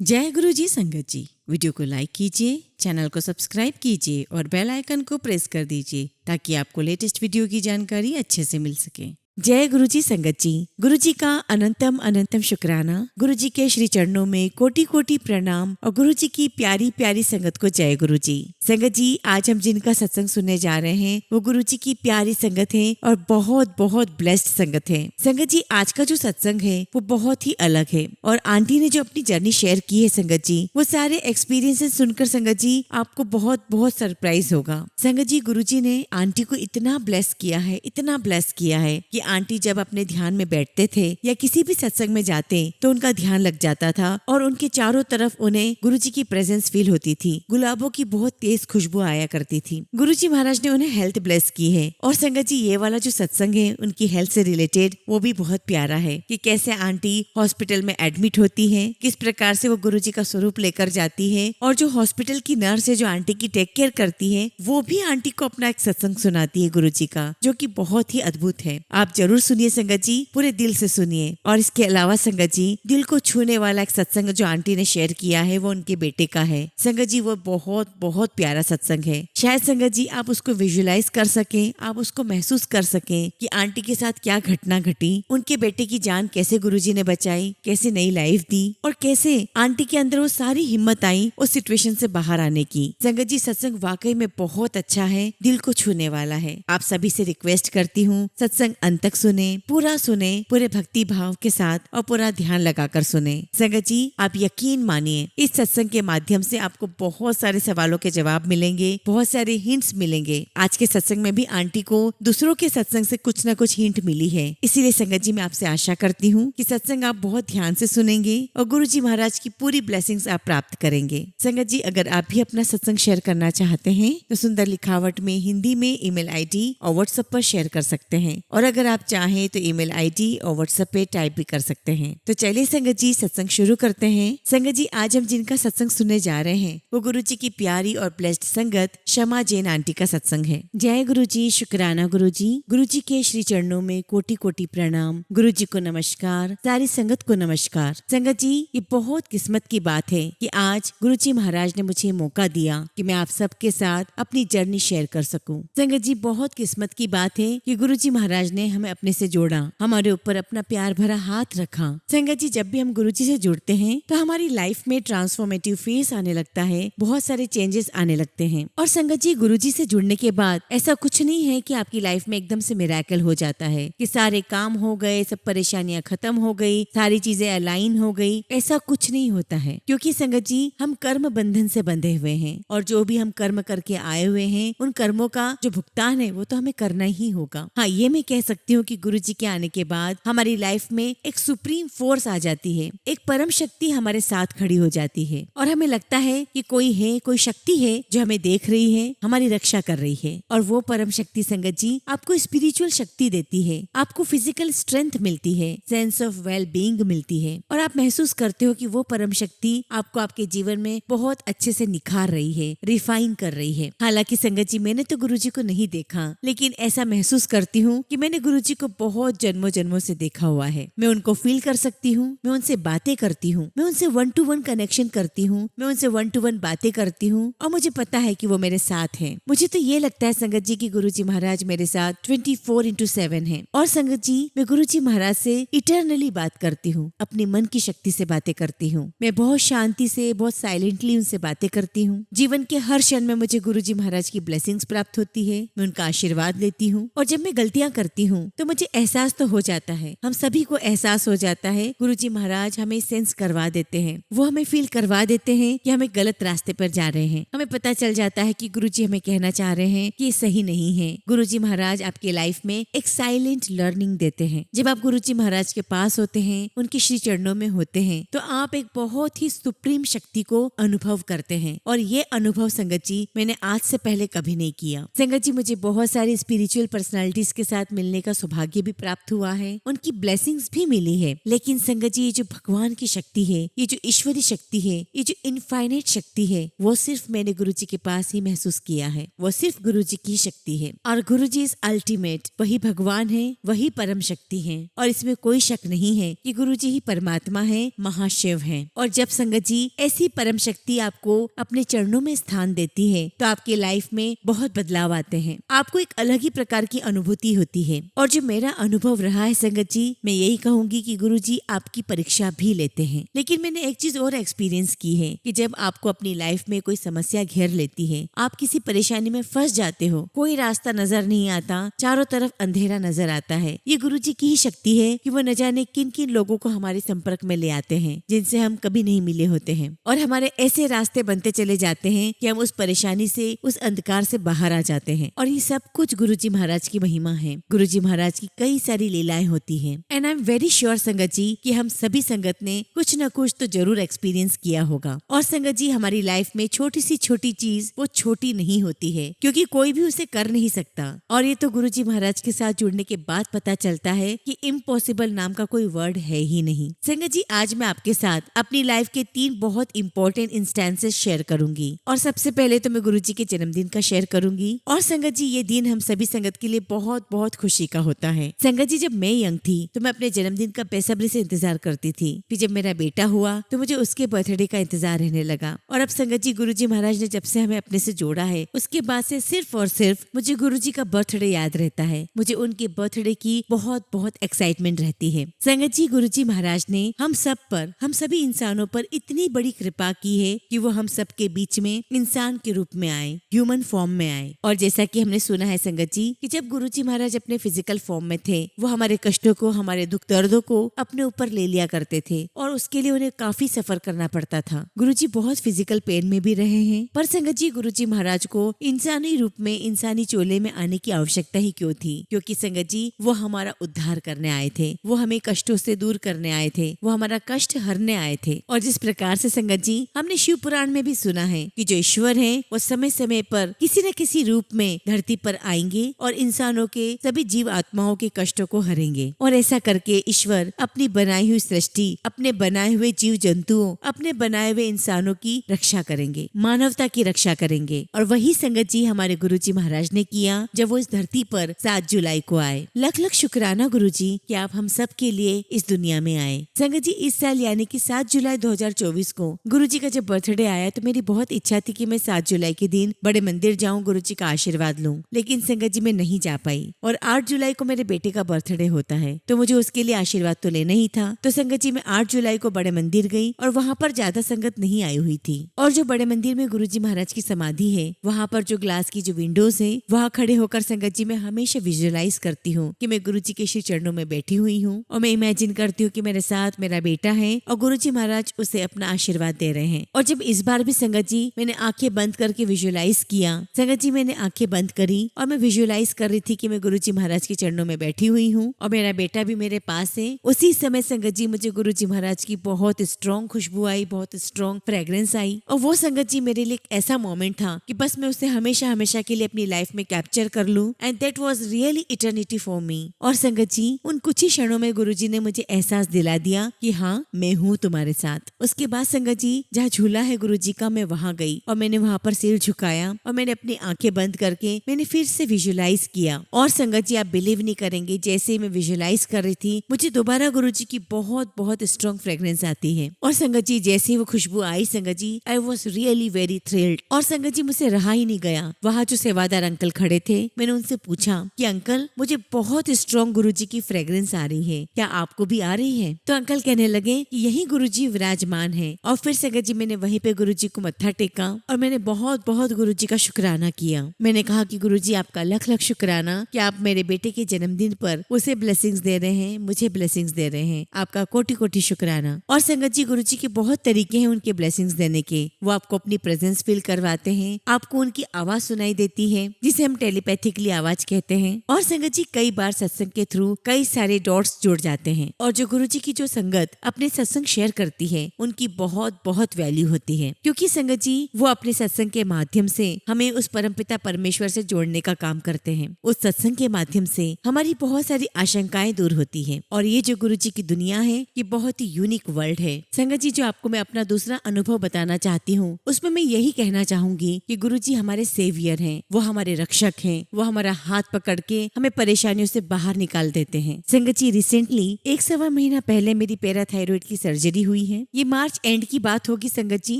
जय गुरु जी संगत जी। वीडियो को लाइक कीजिए, चैनल को सब्सक्राइब कीजिए और बेल आइकन को प्रेस कर दीजिए ताकि आपको लेटेस्ट वीडियो की जानकारी अच्छे से मिल सके। जय गुरु जी संगत जी। गुरु जी का अनंतम अनंतम शुक्राना। गुरु जी के श्री चरणों में कोटि कोटि प्रणाम और गुरु जी की प्यारी प्यारी संगत को जय गुरु जी। संगत जी, आज हम जिनका सत्संग सुनने जा रहे हैं वो गुरु जी की प्यारी संगत है और बहुत बहुत ब्लेस्ड संगत है। संगत जी, आज का जो सत्संग है वो बहुत ही अलग है और आंटी ने जो अपनी जर्नी शेयर की है संगत जी, वो सारे एक्सपीरियंसेस सुनकर संगत जी आपको बहुत बहुत सरप्राइज होगा। संगत जी, गुरु जी ने आंटी को इतना ब्लेस किया है, इतना ब्लेस किया है कि आंटी जब अपने ध्यान में बैठते थे या किसी भी सत्संग में जाते तो उनका ध्यान लग जाता था और उनके चारों तरफ उन्हें गुरुजी की प्रेजेंस फील होती थी। गुलाबों की बहुत तेज खुशबू आया करती थी। गुरुजी महाराज ने उन्हें हेल्थ ब्लेस की है। और संगत जी, ये वाला जो सत्संग है उनकी हेल्थ से रिलेटेड वो भी बहुत प्यारा है कि कैसे आंटी हॉस्पिटल में एडमिट होती है, किस प्रकार से वो गुरुजी का स्वरूप लेकर जाती है और जो हॉस्पिटल की नर्स है जो आंटी की टेक केयर करती है वो भी आंटी को अपना एक सत्संग सुनाती है गुरुजी का, जो कि बहुत ही अद्भुत है। आप जरूर सुनिए संगत जी, पूरे दिल से सुनिए। और इसके अलावा संगत जी, दिल को छूने वाला एक सत्संग जो आंटी ने शेयर किया है वो उनके बेटे का है। संगत जी, वो बहुत बहुत प्यारा सत्संग है। शायद संगत जी आप उसको विजुअलाइज कर सके, आप उसको महसूस कर सके कि आंटी के साथ क्या घटना घटी, उनके बेटे की जान कैसे गुरुजी ने बचाई, कैसे नई लाइफ दी और कैसे आंटी के अंदर वो सारी हिम्मत आई उस सिचुएशन से बाहर आने की। संगत जी, सत्संग वाकई में बहुत अच्छा है, दिल को छूने वाला है। आप सभी से रिक्वेस्ट करती हूँ सत्संग अंत तक सुने, पूरा सुने, पूरे भक्ति भाव के साथ और पूरा ध्यान लगाकर सुने। संगत जी, आप यकीन मानिए इस सत्संग के माध्यम से आपको बहुत सारे सवालों के जवाब मिलेंगे, बहुत सारे हिंट्स मिलेंगे। आज के सत्संग में भी आंटी को दूसरों के सत्संग से कुछ न कुछ हिंट मिली है। इसीलिए संगत जी, मैं आपसे आशा करती हूँ कि सत्संग आप बहुत ध्यान से सुनेंगे और गुरु जी महाराज की पूरी ब्लेसिंग्स आप प्राप्त करेंगे। संगत जी, अगर आप भी अपना सत्संग शेयर करना चाहते हैं तो सुंदर लिखावट में हिंदी में ईमेल आईडी और व्हाट्सएप पर शेयर कर सकते हैं और अगर आप चाहें तो ईमेल आईडी और व्हाट्सएप पे टाइप भी कर सकते हैं। तो चलिए संगत जी, सत्संग शुरू करते हैं। संगत जी, आज हम जिनका सत्संग सुनने जा रहे हैं वो गुरु जी की प्यारी और ब्लेस्ड संगत शमा जैन आंटी का सत्संग है। जय गुरु जी, शुक्राना गुरु जी। गुरु जी के श्री चरणों में कोटि कोटि प्रणाम। गुरु जी को नमस्कार, सारी संगत को नमस्कार। संगत जी, ये बहुत किस्मत की बात है कि आज गुरु जी महाराज ने मुझे मौका दिया कि मैं आप सबके साथ अपनी जर्नी शेयर कर सकूं। संगत जी, बहुत किस्मत की बात है कि गुरु जी महाराज ने हमें अपने से जोड़ा, हमारे ऊपर अपना प्यार भरा हाथ रखा। संगत जी, जब भी हम गुरु जी से जुड़ते हैं तो हमारी लाइफ में ट्रांसफॉर्मेटिव फेस आने लगता है, बहुत सारे चेंजेस आने लगते हैं। और संगत जी, गुरु जी से जुड़ने के बाद ऐसा कुछ नहीं है कि आपकी लाइफ में एकदम से मिरेकल हो जाता है कि सारे काम हो गए, सब परेशानियां खत्म हो गई, सारी चीजें अलाइन हो गई। ऐसा कुछ नहीं होता है, क्योंकि संगत जी हम कर्म बंधन से बंधे हुए हैं और जो भी हम कर्म करके आए हुए हैं उन कर्मों का जो भुगतान है वो तो हमें करना ही होगा। हाँ, ये मैं कह सकती हूँ कि गुरु जी के आने के बाद हमारी लाइफ में एक सुप्रीम फोर्स आ जाती है, एक परम शक्ति हमारे साथ खड़ी हो जाती है और हमें लगता है कि कोई है, कोई शक्ति है जो हमें देख रही है, हमारी रक्षा कर रही है। और वो परम शक्ति संगत जी आपको स्पिरिचुअल शक्ति देती है, आपको फिजिकल स्ट्रेंथ मिलती है, सेंस ऑफ वेल बीइंग मिलती है और आप महसूस करते हो कि वो परम शक्ति आपको आपके जीवन में बहुत अच्छे से निखार रही है, रिफाइन कर रही है। हालांकि संगत जी, मैंने तो गुरु जी को नहीं देखा, लेकिन ऐसा महसूस करती हूँ कि मैंने गुरु जी को बहुत जन्मों जन्मों से देखा हुआ है। मैं उनको फील कर सकती हूँ, मैं उनसे बातें करती हूँ, मैं उनसे 1-to-1 कनेक्शन करती हूँ, मैं उनसे 1-to-1 बातें करती हूँ और मुझे पता है कि वो मेरे साथ हैं। मुझे तो ये लगता है संगत जी कि गुरु जी महाराज मेरे साथ 24/7 हैं। और संगत जी, मैं गुरु जी महाराज से इटरनली बात करती हूँ, अपनी मन की शक्ति से बातें करती हूँ। मैं बहुत शांति से, बहुत साइलेंटली उनसे बातें करती हूँ। जीवन के हर क्षण में मुझे गुरु जी महाराज की ब्लेसिंग्स प्राप्त होती है, मैं उनका आशीर्वाद लेती हूँ और जब मैं गलतियां करती हूँ तो मुझे एहसास तो हो जाता है, हम सभी को एहसास हो जाता है। गुरु जी महाराज हमें सेंस करवा देते हैं, वो हमें फील करवा देते हैं कि हमें गलत रास्ते पर जा रहे हैं। हमें पता चल जाता है कि गुरु जी हमें कहना चाह रहे हैं कि ये सही नहीं है। गुरु जी महाराज आपके लाइफ में एक साइलेंट लर्निंग देते हैं। जब आप गुरु जी महाराज के पास होते हैं, उनके श्री चरणों में होते हैं, तो आप एक बहुत ही सुप्रीम शक्ति को अनुभव करते हैं और ये अनुभव संगत जी मैंने आज से पहले कभी नहीं किया। संगत जी, मुझे बहुत सारी स्पिरिचुअल पर्सनालिटीज के साथ मिलने का का सौभाग्य भी प्राप्त हुआ है, उनकी ब्लेसिंग्स भी मिली है। लेकिन संगत जी, ये जो भगवान की शक्ति है, ये जो ईश्वरी शक्ति है, ये जो इनफाइनाइट शक्ति है, वो सिर्फ मैंने गुरुजी के पास ही महसूस किया है। वो सिर्फ गुरुजी की शक्ति है और गुरुजी इज अल्टीमेट। वही भगवान है, वही परम शक्ति है और इसमें कोई शक नहीं है कि गुरुजी ही परमात्मा है, महाशिव है। और जब संगत जी ऐसी परम शक्ति आपको अपने चरणों में स्थान देती है तो आपकी लाइफ में बहुत बदलाव आते हैं। आपको एक अलग ही प्रकार की अनुभूति होती है। और जो मेरा अनुभव रहा है संगत जी, मैं यही कहूंगी कि गुरुजी आपकी परीक्षा भी लेते हैं। लेकिन मैंने एक चीज और एक्सपीरियंस की है कि जब आपको अपनी लाइफ में कोई समस्या घेर लेती है, आप किसी परेशानी में फंस जाते हो, कोई रास्ता नजर नहीं आता, चारों तरफ अंधेरा नजर आता है, ये गुरुजी की ही शक्ति है कि वो न जाने किन किन लोगों को हमारे संपर्क में ले आते हैं जिनसे हम कभी नहीं मिले होते हैं और हमारे ऐसे रास्ते बनते चले जाते हैं कि हम उस परेशानी से, उस अंधकार से बाहर आ जाते हैं। और ये सब कुछ गुरुजी महाराज की महिमा है। गुरुजी महाराज की कई सारी लीलाएं होती हैं and I am very sure संगत जी कि हम सभी संगत ने कुछ न कुछ तो जरूर एक्सपीरियंस किया होगा। और संगत जी, हमारी लाइफ में छोटी सी छोटी चीज वो छोटी नहीं होती है क्योंकि कोई भी उसे कर नहीं सकता। और ये तो गुरुजी महाराज के साथ जुड़ने के बाद पता चलता है कि इम्पॉसिबल नाम का कोई वर्ड है ही नहीं। संगत जी, आज मैं आपके साथ अपनी लाइफ के 3 बहुत इंपॉर्टेंट इंस्टेंसेस शेयर करूंगी। और सबसे पहले तो मैं गुरुजी के जन्मदिन का शेयर करूंगी। और संगत जी, ये दिन हम सभी संगत के लिए बहुत बहुत खुशी का होता है। संगत जी, जब मैं यंग थी तो मैं अपने जन्मदिन का बेसब्री से इंतजार करती थी। फिर जब मेरा बेटा हुआ तो मुझे उसके बर्थडे का इंतजार रहने लगा। और अब संगत जी, गुरुजी महाराज ने जब से हमें अपने से जोड़ा है, उसके बाद से सिर्फ और सिर्फ मुझे गुरुजी का बर्थडे याद रहता है। मुझे उनके बर्थडे की बहुत बहुत एक्साइटमेंट रहती है। संगत जी, गुरुजी महाराज ने हम सब पर, हम सभी इंसानों पर इतनी बड़ी कृपा की है कि वो हम सब के बीच में इंसान के रूप में आए, ह्यूमन फॉर्म में आए। और जैसा कि हमने सुना है संगत जी कि जब गुरुजी महाराज अपने फिजिकल फॉर्म में थे, वो हमारे कष्टों को, हमारे दुख दर्दों को अपने ऊपर ले लिया करते थे और उसके लिए उन्हें काफी सफर करना पड़ता था। गुरुजी बहुत फिजिकल पेन में भी रहे हैं, पर संगत जी, गुरुजी महाराज को इंसानी रूप में, इंसानी चोले में आने की आवश्यकता ही क्यों थी? क्योंकि संगत जी, वो हमारा उद्धार करने आए थे, वो हमें कष्टों से दूर करने आए थे, वो हमारा कष्ट हरने आए थे। और जिस प्रकार से संगत जी हमने शिव पुराण में भी सुना है कि जो ईश्वर है वो समय समय पर किसी न किसी रूप में धरती पर आएंगे और इंसानों के, सभी जीव आत्माओं के कष्टों को हरेंगे। और ऐसा करके ईश्वर अपनी बनाई हुई सृष्टि, अपने बनाए हुए जीव जंतुओं, अपने बनाए हुए इंसानों की रक्षा करेंगे, मानवता की रक्षा करेंगे। और वही संगत जी हमारे गुरुजी महाराज ने किया जब वो इस धरती पर 7 जुलाई को आए। लख लख शुक्राना गुरुजी कि आप हम सब के लिए इस दुनिया में आए। संगत जी, इस साल यानी कि 7 जुलाई 2024 को गुरुजी का जब बर्थडे आया तो मेरी बहुत इच्छा थी कि मैं 7 जुलाई के दिन बड़े मंदिर जाऊं, गुरुजी का आशीर्वाद लूं। लेकिन संगत जी, मैं नहीं जा पाई। और 8 जुलाई को मेरे बेटे का बर्थडे होता है तो मुझे उसके लिए आशीर्वाद तो लेना ही था। तो संगत जी, मैं 8 जुलाई को बड़े मंदिर गई और वहाँ पर ज्यादा संगत नहीं आई हुई थी। और जो बड़े मंदिर में गुरुजी महाराज की समाधि है, वहाँ पर जो ग्लास की जो विंडोज है, वहाँ खड़े होकर संगत जी मैं हमेशा विजुअलाइज करती हूँ कि मैं गुरुजी के श्री चरणों में बैठी हुई हूँ और मैं इमेजिन करती हूँ कि मेरे साथ मेरा बेटा है और गुरुजी महाराज उसे अपना आशीर्वाद दे रहे हैं। और जब इस बार भी संगत जी मैंने आंखें बंद करके विजुअलाइज किया, संगत जी मैंने आंखें बंद करी और मैं विजुअलाइज कर रही थी कि मैं गुरुजी महाराज के चरणों में बैठी हुई हूँ और मेरा बेटा भी मेरे पास है। उसी समय संगत जी मुझे गुरुजी महाराज की बहुत स्ट्रॉन्ग खुशबू आई, बहुत स्ट्रॉन्ग फ्रेग्रेंस आई। और वो संगत जी मेरे लिए एक ऐसा मोमेंट था कि बस मैं उसे हमेशा हमेशा के लिए अपनी लाइफ में कैप्चर कर लूं and that was really eternity for me. और संगत जी, उन कुछ ही क्षणों में गुरुजी ने मुझे एहसास दिला दिया कि हाँ, मैं हूँ तुम्हारे साथ। उसके बाद संगत जी, जहाँ झूला है गुरुजी का, मैं वहाँ गई और मैंने वहाँ पर सिर झुकाया और मैंने अपनी आंखें बंद करके मैंने फिर से विजुअलाइज किया। और संगत जी, आप बिलीव नहीं करेंगे, जैसे मैं विजुअलाइज कर रही थी मुझे दोबारा गुरुजी की बहुत बहुत स्ट्रॉन्ग फ्रेग्रेंस आती है। और संगत जी, जैसे वो खुशबू आई Sangat ji, I was really very thrilled. और संगत जी, मुझसे रहा ही नहीं गया। वहाँ जो सेवादार अंकल खड़े थे, मैंने उनसे पूछा कि अंकल, मुझे बहुत स्ट्रॉन्ग गुरुजी की फ्रेग्रेंस आ रही है, क्या आपको भी आ रही है? तो अंकल कहने लगे कि यही गुरुजी विराजमान है। और फिर संगत जी मैंने वहीं पे गुरुजी को मत्था टेका और मैंने बहुत बहुत गुरुजी का शुक्राना किया। मैंने कहा कि गुरुजी, आपका लख लख शुक्राना कि आप मेरे बेटे के जन्मदिन पर उसे ब्लेसिंग्स दे रहे हैं, मुझे ब्लेसिंग्स दे रहे हैं। आपका कोटि कोटि शुक्राना। और संगत जी, गुरुजी के बहुत तरीके हैं उनके ब्लेसिंग्स देने के। वो आपको अपनी प्रेजेंस फील करवाते हैं, आपको उनकी आवाज सुनाई देती है जिसे हम टेलीपैथिकली आवाज कहते हैं। और संगत जी, कई बार सत्संग के थ्रू कई सारे डॉट्स जुड़ जाते हैं और जो गुरुजी की जो संगत अपने सत्संग शेयर करती है उनकी बहुत बहुत वैल्यू होती है, क्योंकि संगत जी वो अपने सत्संग के माध्यम से हमें उस परमपिता परमेश्वर से जोड़ने का काम करते हैं। उस सत्संग के माध्यम से से हमारी बहुत सारी आशंकाएं दूर होती है। और ये जो गुरुजी की दुनिया है ये बहुत ही यूनिक वर्ल्ड है। संगत जी, जो आपको मैं अपना दूसरा अनुभव बताना चाहती हूँ उसमें मैं यही कहना चाहूंगी कि गुरुजी हमारे सेवियर हैं, वो हमारे रक्षक हैं, वो हमारा हाथ पकड़ के हमें परेशानियों से बाहर निकाल देते हैं। संगत जी, रिसेंटली 1-1.25 महीना पहले मेरी पैराथायरॉइड की सर्जरी हुई है। ये मार्च एंड की बात होगी संगत जी।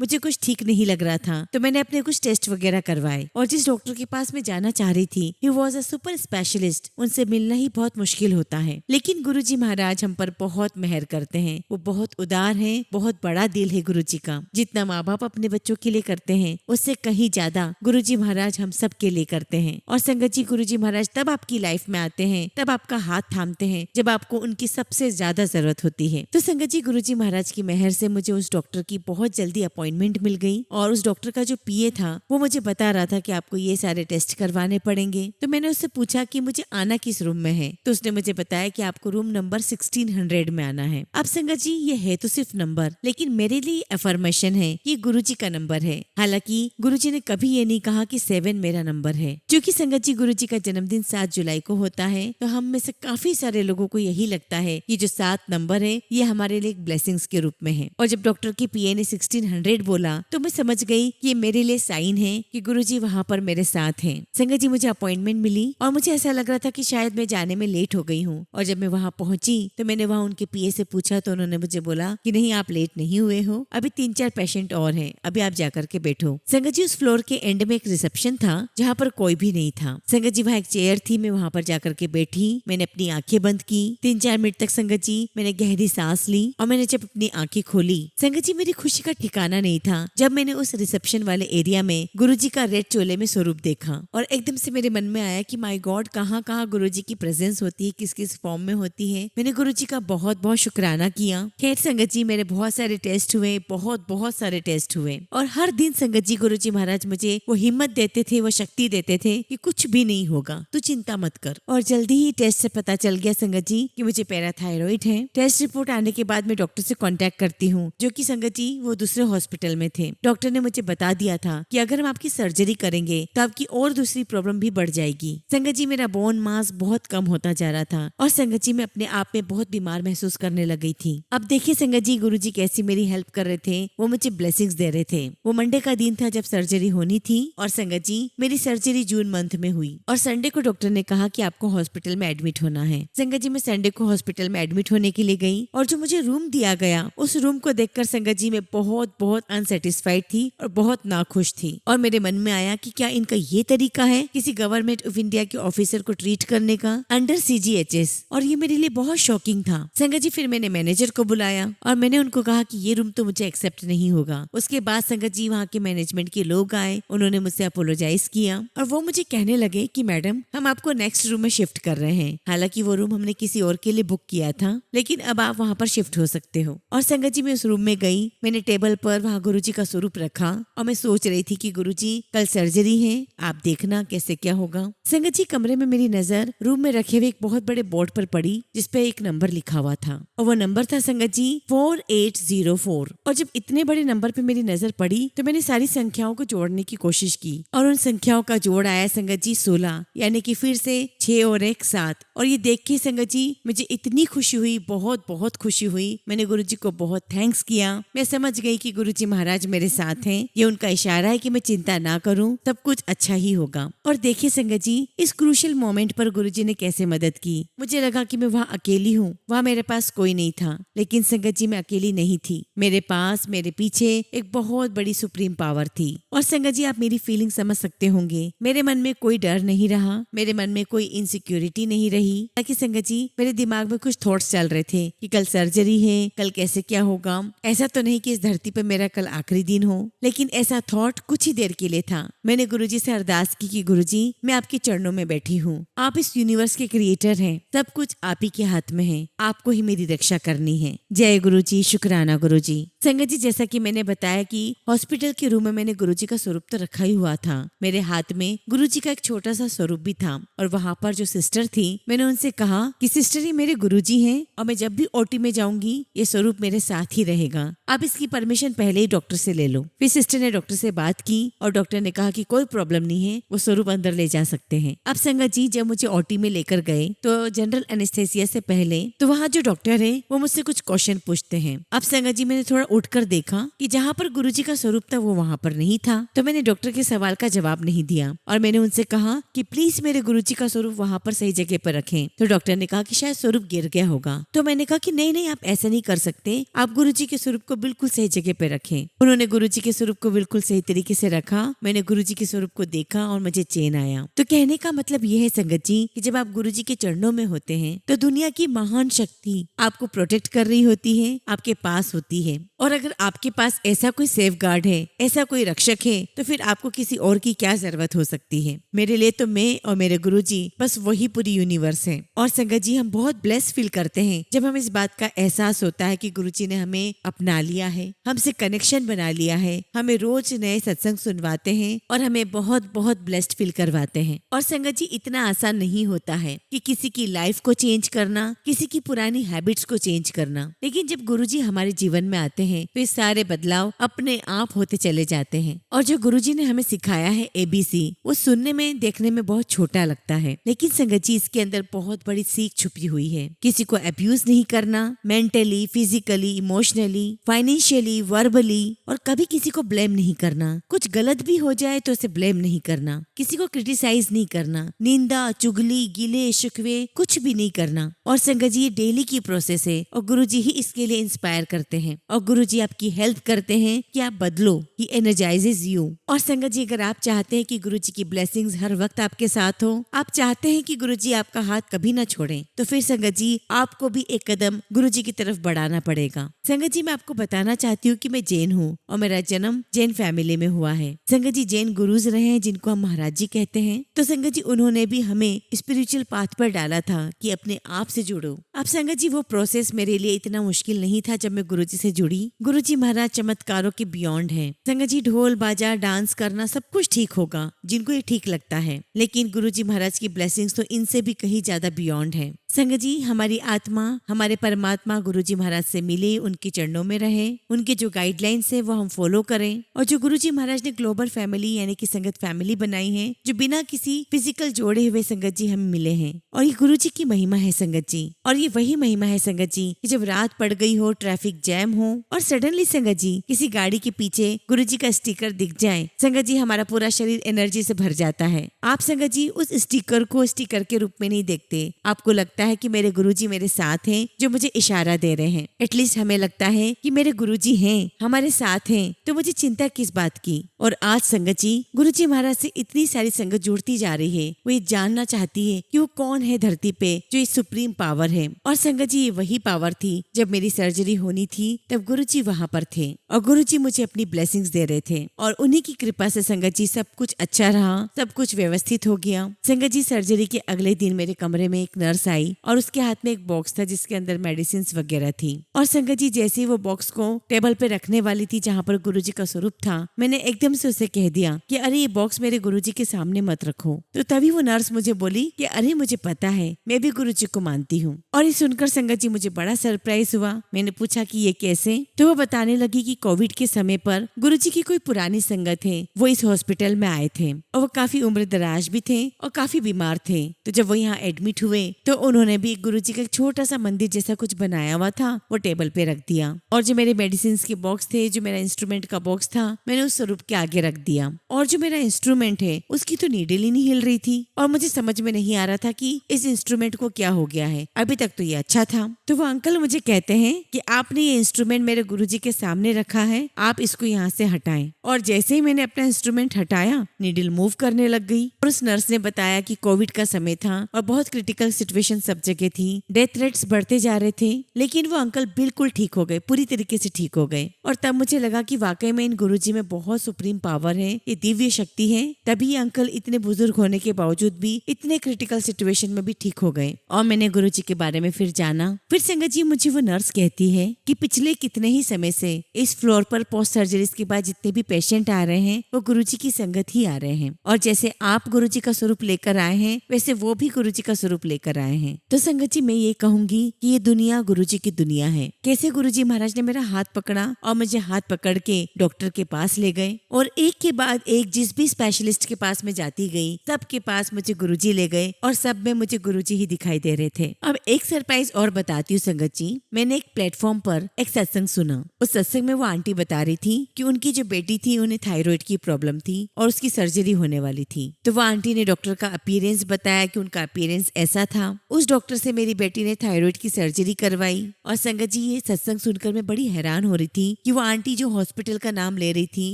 मुझे कुछ ठीक नहीं लग रहा था तो मैंने अपने कुछ टेस्ट वगैरह करवाए और जिस डॉक्टर के पास मैं जाना चाह रही थी he was a super specialist. उनसे मिलना ही बहुत मुश्किल होता है, लेकिन गुरुजी महाराज हम पर बहुत मेहर करते हैं। वो बहुत उदार हैं, बहुत बड़ा दिल है गुरुजी का। जितना माँ बाप अपने बच्चों के लिए करते हैं उससे कहीं ज्यादा गुरुजी महाराज हम सब के लिए करते हैं। और संगत जी, गुरुजी महाराज तब आपकी लाइफ में आते हैं, तब आपका हाथ थामते हैं जब आपको उनकी सबसे ज्यादा जरूरत होती है। तो संगत जी, गुरुजी महाराज की मेहर से मुझे उस डॉक्टर की बहुत जल्दी अपॉइंटमेंट मिल गई और उस डॉक्टर का जो पीए था वो मुझे बता रहा था कि आपको ये सारे टेस्ट करवाने पड़ेंगे। तो मैंने उससे पूछा कि मुझे आना किस रूम में है, तो उसने मुझे बताया कि आपको रूम नंबर 1600 में आना है। अब संगत जी, ये है तो सिर्फ नंबर, लेकिन मेरे लिए अफर्मेशन है कि गुरुजी का नंबर है। हालांकि गुरुजी ने कभी ये नहीं कहा कि 7 मेरा नंबर है। क्योंकि संगत जी, गुरुजी का जन्मदिन 7 जुलाई को होता है, तो हम में से काफी सारे लोगों को यही लगता है कि जो 7 नंबर है ये हमारे लिए एक ब्लेसिंग्स के रूप में है। और जब डॉक्टर के पीए ने 1600 बोला तो मैं समझ गई कि ये मेरे लिए साइन है कि गुरुजी वहाँ पर मेरे साथ हैं। संगत जी, मुझे अपॉइंटमेंट मिली और मुझे ऐसा लग रहा था कि शायद मैं जाने में लेट हो गई हूँ। और जब मैं वहाँ पहुंची तो मैंने वहाँ उनके पीए से पूछा तो उन्होंने मुझे बोला कि नहीं, आप लेट नहीं हुए हो, अभी 3-4 पेशेंट और हैं, अभी आप जाकर के बैठो। संगत जी, उस फ्लोर के एंड में एक रिसेप्शन था जहाँ पर कोई भी नहीं था। संगत जी, वहाँ एक चेयर थी, मैं वहाँ पर जाकर के बैठी, मैंने अपनी आंखें बंद की। 3-4 मिनट तक संगत जी मैंने गहरी सांस ली और मैंने जब अपनी आंखें खोली, संगत जी मेरी खुशी का ठिकाना नहीं था जब मैंने उस रिसेप्शन वाले एरिया में गुरुजी का रेड चोले में स्वरूप देखा। और एकदम से मेरे मन में आया कि माय गॉड, कहाँ कहाँ गुरुजी की प्रेजेंस होती है, किस किस फॉर्म में होती है। मैंने गुरुजी का बहुत बहुत शुक्राना किया। खैर संगत जी, मेरे बहुत सारे टेस्ट हुए, बहुत सारे टेस्ट हुए और हर दिन संगत जी गुरुजी महाराज मुझे वो हिम्मत देते थे, वो शक्ति देते थे कि कुछ भी नहीं होगा, तू चिंता मत कर। और जल्दी ही टेस्ट से पता चल गया संगत जी कि मुझे पैराथायरॉइड है। टेस्ट रिपोर्ट आने के बाद मैं डॉक्टर से कांटेक्ट करती हूँ, जो कि संगत जी वो दूसरे हॉस्पिटल में थे। डॉक्टर ने मुझे बता दिया था कि अगर हम आपकी सर्जरी करेंगे तो आपकी और दूसरी प्रॉब्लम भी बढ़ जाएगी। संगत जी, मेरा बोन मास बहुत कम होता जा रहा था और संगत जी मैं अपने आप में बहुत बीमार महसूस करने लग गई थी। अब देखिए संगत जी, गुरुजी कैसी मेरी हेल्प कर रहे थे, वो मुझे ब्लेसिंग्स दे रहे थे। वो मंडे का दिन था जब सर्जरी होनी थी और संगत जी मेरी सर्जरी जून मंथ में हुई और संडे को डॉक्टर ने कहा कि आपको हॉस्पिटल में एडमिट होना है। संगत जी, मैं संडे को हॉस्पिटल में एडमिट होने के लिए गई और जो मुझे रूम दिया गया उस रूम को देखकर संगत जी मैं बहुत अनसेटिस्फाइड थी और बहुत नाखुश थी। और मेरे मन में आया कि क्या इनका ये तरीका है किसी गवर्नमेंट ऑफ इंडिया के ऑफिसर को ट्रीट करने का अंडर CGHS। और ये मेरे लिए बहुत शॉकिंग था। संगत जी, फिर मैंने मैनेजर को बुलाया और मैंने उनको कहा कि ये रूम तो मुझे एक्सेप्ट नहीं होगा। उसके बाद संगत जी वहाँ के मैनेजमेंट के लोग आए, उन्होंने मुझसे अपोलोजाइज किया और वो मुझे कहने लगे कि मैडम, हम आपको नेक्स्ट रूम में शिफ्ट कर रहे हैं। हालांकि वो रूम हमने किसी और के लिए बुक किया था, लेकिन अब आप वहाँ पर शिफ्ट हो सकते हो। और संगत जी मैं उस रूम में गई, मैंने टेबल पर वहाँ गुरुजी का स्वरूप रखा और मैं सोच रही थी कि गुरुजी कल सर्जरी है, आप देखना कैसे क्या होगा। संगत जी, कमरे में मेरी नजर रूम में रखे हुए एक बहुत बड़े बोर्ड पर पड़ी जिसपे एक नंबर लिखा हुआ था और वो नंबर था संगत जी 4804। और जब इतने बड़े नंबर पे मेरी नजर पड़ी तो मैंने सारी संख्याओं को जोड़ने की कोशिश की और उन संख्याओं का जोड़ आया संगत जी 16, यानी कि फिर से 6 और 1 7। और ये देख के संगत जी मुझे इतनी खुशी हुई, बहुत खुशी हुई। मैंने गुरुजी को बहुत थैंक्स किया। मैं समझ गई कि गुरुजी महाराज मेरे साथ हैं, ये उनका इशारा है कि मैं चिंता ना करूं, सब कुछ अच्छा ही होगा। और देखिए संगत जी, इस क्रूशियल मोमेंट पर गुरुजी ने कैसे मदद की। मुझे लगा कि मैं वहाँ अकेली हूँ, वहाँ मेरे पास कोई नहीं था, लेकिन संगत जी मैं अकेली नहीं थी। मेरे पास, मेरे पीछे एक बहुत बड़ी सुप्रीम पावर थी। और संगत जी, आप मेरी फीलिंग समझ सकते होंगे, मेरे मन में कोई डर नहीं रहा, मेरे मन में कोई इनसिक्योरिटी नहीं रही। ताकि संगत जी मेरे दिमाग में कुछ थॉट्स चल रहे थे कि कल सर्जरी है, कल कैसे क्या होगा। ऐसा तो नहीं कि इस धरती पर मेरा कल आखिरी दिन हो, लेकिन ऐसा थॉट कुछ ही देर के लिए था। मैंने गुरुजी से अरदास की कि गुरुजी मैं आपके चरणों में बैठी हूँ, आप इस यूनिवर्स के क्रिएटर हैं, सब कुछ आप ही के हाथ में है, आपको ही मेरी रक्षा करनी है। जय गुरुजी, शुक्राना गुरुजी। संगत जी, जैसा कि मैंने बताया कि हॉस्पिटल के रूम में मैंने गुरुजी का स्वरूप तो रखा ही हुआ था, मेरे हाथ में गुरुजी का एक छोटा सा स्वरूप भी था। और वहाँ पर जो सिस्टर थी, मैंने उनसे कहा कि सिस्टर ये मेरे गुरुजी हैं और मैं जब भी ओटी में जाऊंगी ये स्वरूप मेरे साथ ही रहेगा, आप इसकी परमिशन पहले ही डॉक्टर से ले लो। फिर सिस्टर ने डॉक्टर से बात की और डॉक्टर ने कहा कि कोई प्रॉब्लम नहीं है, वो स्वरूप अंदर ले जा सकते हैं। अब संगत जी, जब मुझे ओटी में लेकर गए तो जनरल एनेस्थेसिया से पहले तो वहाँ जो डॉक्टर है वो मुझसे कुछ क्वेश्चन पूछते हैं। अब संगत जी मैंने थोड़ा उठकर देखा कि जहाँ पर गुरुजी का स्वरूप था वो वहाँ पर नहीं था। तो मैंने डॉक्टर के सवाल का जवाब नहीं दिया और मैंने उनसे कहा कि प्लीज मेरे गुरुजी का स्वरूप वहाँ पर सही जगह पर रखें। तो डॉक्टर ने कहा कि शायद स्वरूप गिर गया होगा। तो मैंने कहा कि नहीं नहीं, आप ऐसा नहीं कर सकते, आप गुरुजी के स्वरूप को बिल्कुल सही जगह पे रखें। उन्होंने गुरुजी के स्वरूप को बिल्कुल सही तरीके से रखा। मैंने गुरुजी के स्वरूप को देखा और मुझे चैन आया। तो कहने का मतलब ये है संगत जी कि जब आप गुरुजी के चरणों में होते हैं तो दुनिया की महान शक्ति आपको प्रोटेक्ट कर रही होती है, आपके पास होती है। और अगर आपके पास ऐसा कोई सेफ गार्ड है, ऐसा कोई रक्षक है, तो फिर आपको किसी और की क्या जरूरत हो सकती है। मेरे लिए तो मैं और मेरे गुरुजी बस वही पूरी यूनिवर्स है। और संगत जी हम बहुत ब्लेस्ड फील करते हैं जब हमें इस बात का एहसास होता है कि गुरुजी ने हमें अपना लिया है, हमसे कनेक्शन बना लिया है, हमें रोज नए सत्संग सुनवाते हैं और हमें बहुत बहुत ब्लेस्ड फील करवाते हैं। और संगत जी इतना आसान नहीं होता है कि किसी की लाइफ को चेंज करना, किसी की पुरानी हैबिट्स को चेंज करना, लेकिन जब गुरुजी हमारे जीवन में आते हैं तो ये सारे बदलाव अपने आप होते चले जाते हैं। और जो गुरुजी ने हमें सिखाया है ABC, वो सुनने में देखने में बहुत छोटा लगता है, लेकिन संगत जी इसके अंदर बहुत बड़ी सीख छुपी हुई है। किसी को अब्यूज नहीं करना, mentally, physically, emotionally, financially, verbally, और कभी किसी को ब्लेम नहीं करना। कुछ गलत भी हो जाए तो उसे ब्लेम नहीं करना, किसी को क्रिटिसाइज नहीं करना, निंदा, चुगली, गिले शिकवे कुछ भी नहीं करना। और संगत जी ये डेली की प्रोसेस है और गुरुजी ही इसके लिए इंस्पायर करते हैं और गुरुजी आपकी हेल्प करते हैं कि आप बदलो। ही एनर्जाइजेज यू। और संगत जी अगर आप चाहते हैं कि गुरुजी की ब्लेसिंग्स हर वक्त आपके साथ हो, आप चाहते हैं कि गुरुजी आपका हाथ कभी ना छोड़ें, तो फिर संगत जी आपको भी एक कदम गुरुजी की तरफ बढ़ाना पड़ेगा। संगत जी मैं आपको बताना चाहती हूँ कि मैं जैन हूँ और मेरा जन्म जैन फैमिली में हुआ है। संगत जी जैन गुरुज रहे हैं जिनको हम महाराज जी कहते हैं। तो संगत जी उन्होंने भी हमें स्पिरिचुअल पाथ पर डाला था कि अपने आप से जुड़ो। अब संगत जी वो प्रोसेस मेरे लिए इतना मुश्किल नहीं था जब मैं गुरुजी से जुड़ी। गुरुजी महाराज चमत्कारों के बियॉन्ड है। संगत जी ढोल बाजा डांस करना सब कुछ ठीक होगा जिनको ये ठीक लगता है, लेकिन गुरुजी महाराज की ब्लेसिंग्स तो इनसे भी कहीं ज्यादा बियॉन्ड है। संगत जी हमारी आत्मा, हमारे परमात्मा गुरुजी महाराज से मिले, उनके चरणों में रहे, उनके जो गाइडलाइंस है वो हम फॉलो करें। और जो गुरुजी महाराज ने ग्लोबल फैमिली यानी कि संगत फैमिली बनाई है, जो बिना किसी फिजिकल जोड़े हुए संगत जी हमें मिले हैं, और ये गुरुजी की महिमा है संगत जी। और ये वही महिमा है संगत जी कि जब रात पड़ गई हो, ट्रैफिक जैम हो और सडनली संगत जी किसी गाड़ी के पीछे गुरुजी का स्टिकर दिख जाए, संगत जी हमारा पूरा शरीर एनर्जी से भर जाता है। आप संगत जी उस स्टिकर को स्टिकर के रूप में नहीं देखते, आपको लगता है कि मेरे गुरुजी मेरे साथ हैं जो मुझे इशारा दे रहे हैं। एटलीस्ट हमें लगता है कि मेरे गुरुजी हैं, हमारे साथ हैं, तो मुझे चिंता किस बात की। और आज संगत जी गुरुजी महाराज से इतनी सारी संगत जुड़ती जा रही है, वो ये जानना चाहती है कि वो कौन है धरती पे जो इस सुप्रीम पावर है। और संगत जी ये वही पावर थी जब मेरी सर्जरी होनी थी तब गुरुजी वहाँ पर थे और गुरुजी मुझे अपनी ब्लेसिंग्स दे रहे थे और उन्हीं की कृपा से संगत जी सब कुछ अच्छा रहा, सब कुछ व्यवस्थित हो गया। संगत जी सर्जरी के अगले दिन मेरे कमरे में एक नर्स आई और उसके हाथ में एक बॉक्स था जिसके अंदर मेडिसिन वगैरह थी। और संगत जी जैसे ही वो बॉक्स को टेबल पे रखने वाली थी जहाँ पर गुरुजी का स्वरूप था, मैंने एकदम से उसे कह दिया कि अरे ये बॉक्स मेरे गुरुजी के सामने मत रखो। तो तभी वो नर्स मुझे बोली कि अरे मुझे पता है, मैं भी गुरुजी को मानती हूँ। और ये सुनकर संगत जी मुझे बड़ा सरप्राइज हुआ। मैंने पूछा कि ये कैसे? तो वो बताने लगी कि कोविड के समय पर गुरुजी की कोई पुरानी संगत है, वो इस हॉस्पिटल में आए थे और वो काफी उम्र दराज भी थे और काफी बीमार थे। तो जब वो यहाँ एडमिट हुए तो उन्होंने भी गुरुजी का छोटा सा मंदिर जैसा कुछ बनाया हुआ था, वो टेबल पे रख दिया। और जो मेरे मेडिसिन के बॉक्स थे, जो मेरा इंस्ट्रूमेंट का बॉक्स था, मैंने उस स्वरूप के आगे रख दिया। और जो मेरा इंस्ट्रूमेंट है उसकी तो नीडल ही नहीं हिल रही थी और मुझे समझ में नहीं आ रहा था कि इस इंस्ट्रूमेंट को क्या हो गया है। अभी तक तो ये अच्छा था। तो वो अंकल मुझे कहते हैं कि आपने ये इंस्ट्रूमेंट मेरे गुरुजी के सामने रखा है, आप इसको यहाँ से हटाएं। और जैसे ही मैंने अपना इंस्ट्रूमेंट हटाया, नीडल मूव करने लग गई। और उस नर्स ने बताया कि कोविड का समय था और बहुत क्रिटिकल सिचुएशन सब जगह थी, डेथ रेट्स बढ़ते जा रहे थे, लेकिन वो अंकल बिल्कुल ठीक हो गए, पूरी तरीके से ठीक हो गए। और तब मुझे लगा कि वाकई में इन गुरुजी में बहुत सुप्रीम पावर है, ये दिव्य शक्ति है, तभी ये अंकल इतने बुजुर्ग होने के बावजूद भी इतने क्रिटिकल सिचुएशन में भी ठीक हो गए। और मैंने गुरुजी के बारे में फिर जाना। फिर संगत जी मुझे वो नर्स कहती है कि पिछले कितने ही समय से इस फ्लोर पर पोस्ट सर्जरीज के बाद जितने भी पेशेंट आ रहे हैं वो गुरुजी की संगत ही आ रहे हैं। और जैसे आप गुरुजी का स्वरूप लेकर आए हैं, वैसे वो भी गुरुजी का स्वरूप लेकर आए हैं। हैं। तो संगत जी मैं ये कहूंगी कि ये दुनिया गुरुजी की दुनिया है। कैसे गुरुजी महाराज ने मेरा हाथ पकड़ा और मुझे हाथ पकड़ के डॉक्टर के पास ले गए और एक के बाद एक जिस भी स्पेशलिस्ट के पास मैं जाती गई सबके पास मुझे गुरुजी ले गए और सब में मुझे गुरुजी ही दिखाई दे रहे थे। अब एक सरप्राइज और बताती हूँ संगत जी, मैंने एक प्लेटफॉर्म पर एक सत्संग सुना। उस सत्संग में वो आंटी बता रही थी कि उनकी जो बेटी थी उन्हें थायराइड की प्रॉब्लम थी और उसकी सर्जरी होने वाली थी। तो वो आंटी ने डॉक्टर का अपीयरेंस बताया कि उनका अपीयरेंस ऐसा था। उस डॉक्टर से मेरी बेटी ने थायराइड की सर्जरी करवाई। और संगत जी ये सत्संग सुनकर मैं बड़ी हैरान हो रही थी कि वो आंटी जो हॉस्पिटल का नाम ले रही थी